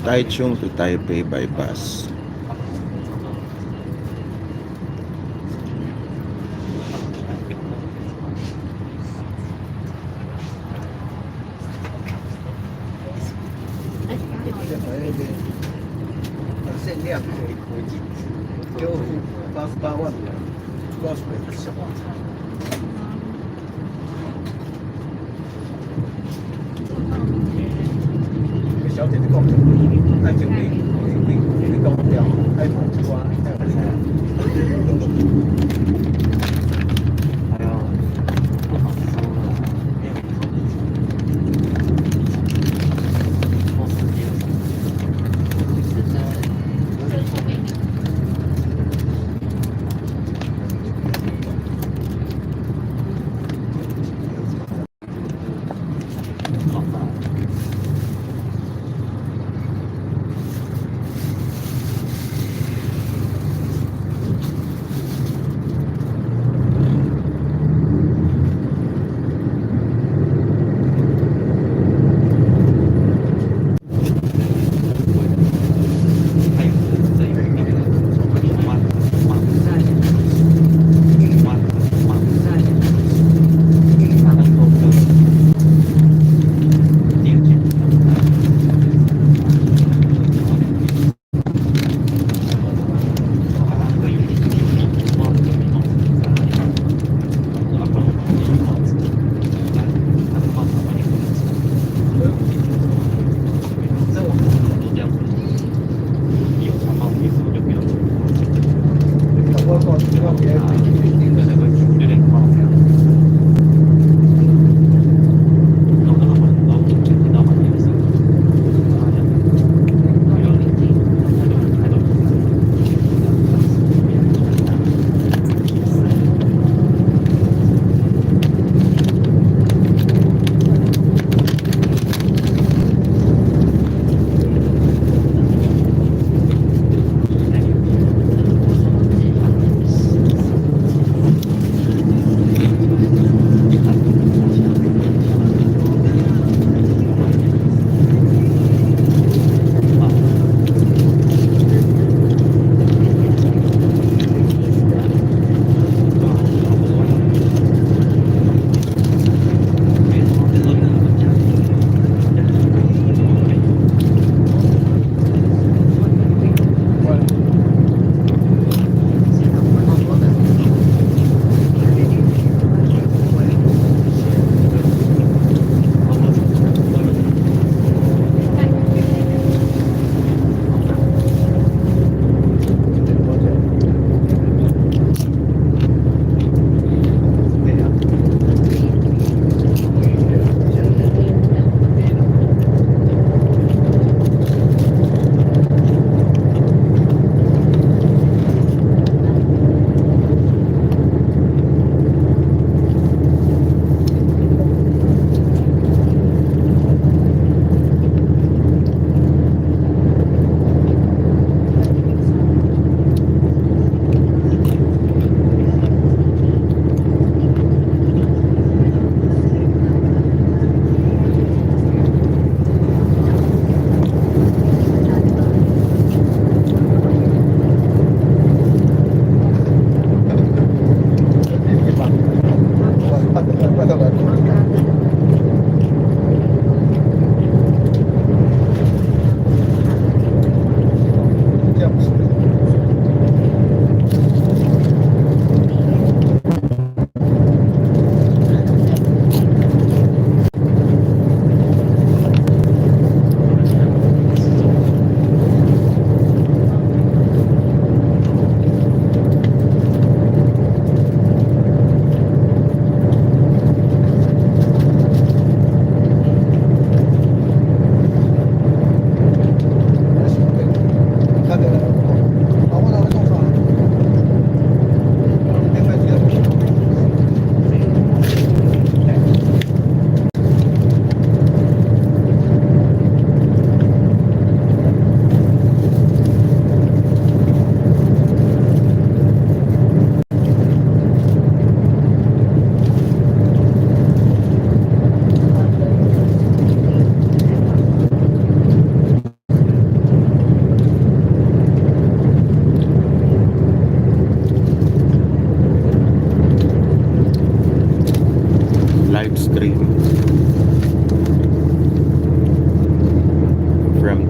Taichung to Taipei by bus.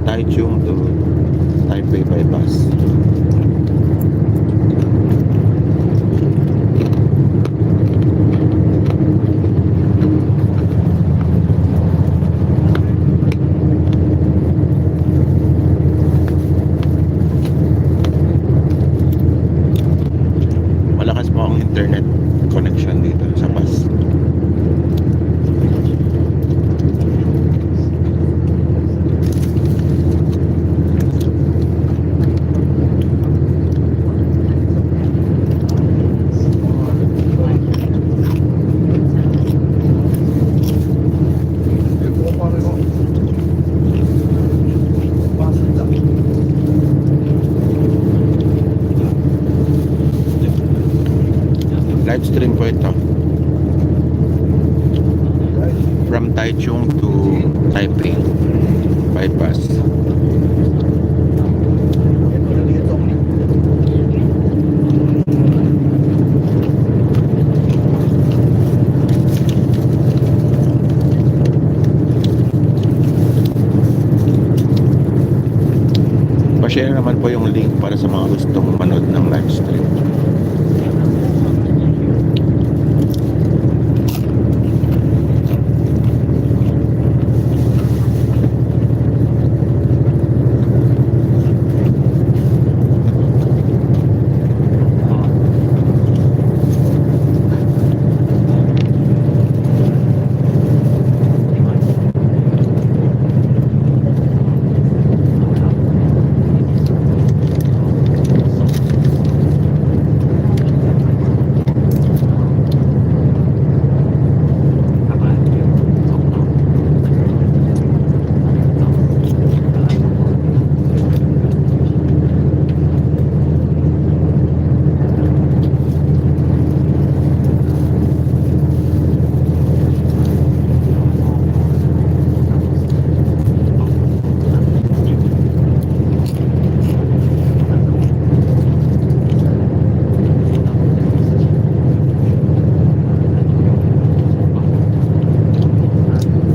Taichung to Taipei by bus. Malakas po ang internet connection dito sa bus. Live stream po ito from Taichung to Taipei by bus. Pa-share naman po yung link para sa mga gustong manood ng live stream.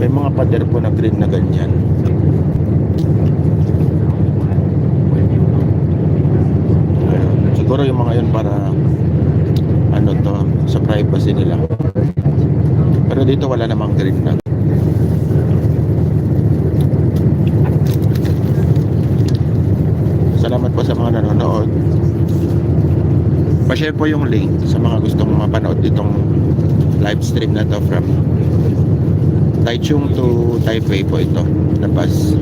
May mga pader po na green na ganyan. Siguro yung mga yun para ano to, sa privacy nila. Pero dito wala namang green na. Salamat po sa mga nanonood. Pa-share po yung link sa mga gustong mapanood ditong live stream na to from Taichung to Taipei po ito na bus.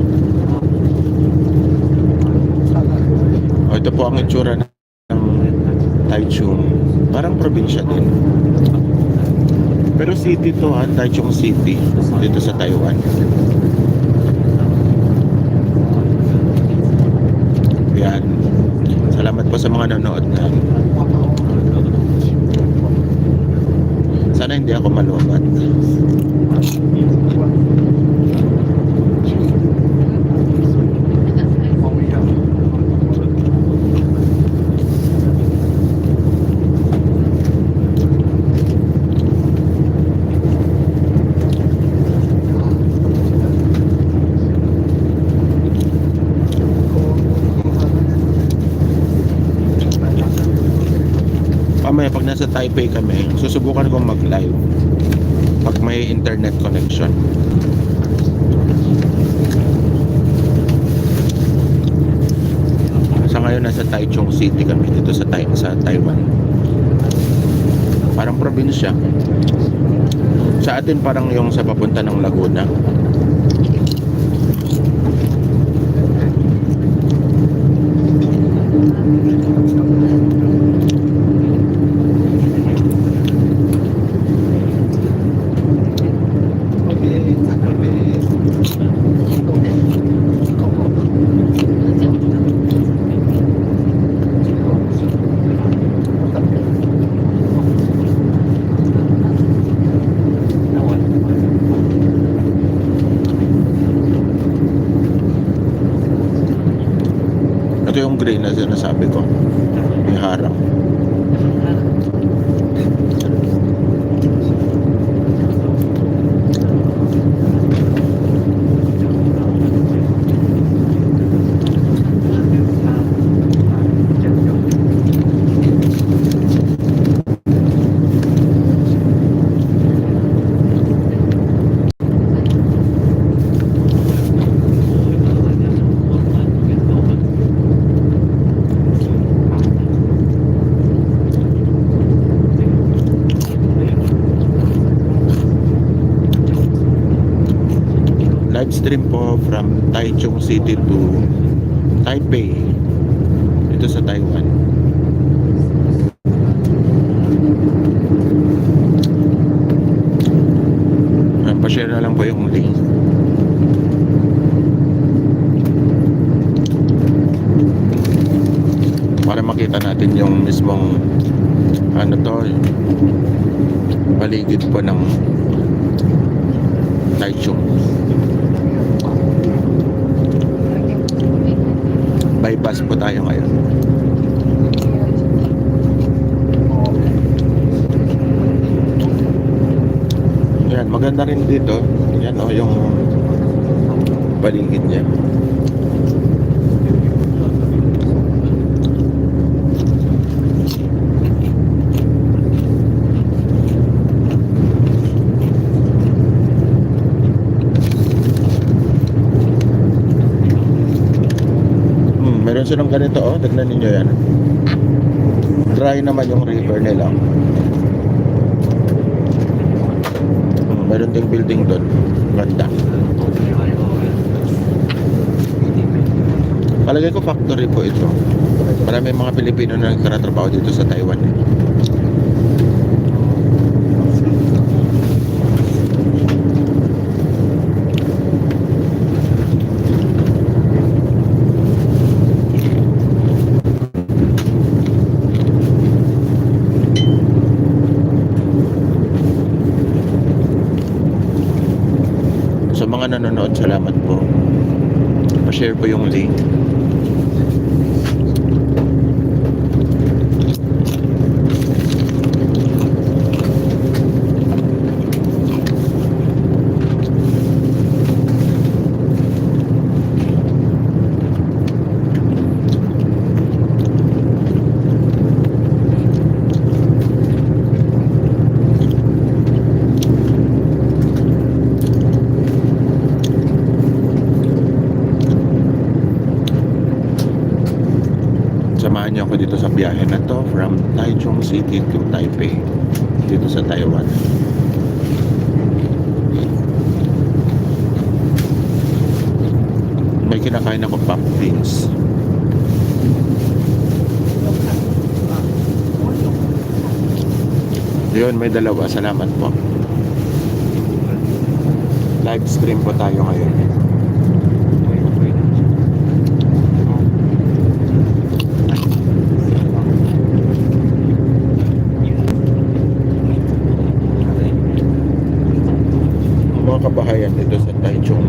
Ito po ang itsura ng Taichung. Parang probinsya din. Pero city to ha, Taichung City dito sa Taiwan. Yan. Salamat po sa mga nanonood na. Sana hindi ako malubat. Mamaya pag nasa Taipei kami, susubukan kong mag-live pag may internet connection. Sa ngayon nasa Taichung City kami dito sa Taiwan. Parang probinsya. Sa atin parang yung sa papunta ng Laguna. Ito yung green na sinasabi ko. May harang. Live stream po from Taichung City to Taipei dito sa Taiwan. Pa-share na lang po yung link. Para makita natin yung mismong ano to, paligid po ng Taichung. By bus po tayo ngayon. Yan, maganda rin dito. Yan o, yung paligid niya. Meron silang ganito, oh, tignan ninyo yan. Dry naman yung river nila. Meron ding building doon. Ganda. Palagay ko factory po ito. Marami mga Pilipino na nagtatrabaho dito sa Taiwan. Sa mga nanonood, salamat po. Pa-share po yung link. Samahan niyo ako dito sa biyahe na to from Taichung City to Taipei dito sa Taiwan. May kinakain ako pop beans. Yun, may dalawa. Salamat po. Live stream po tayo ngayon. Mga kabahayan dito sa Taichung.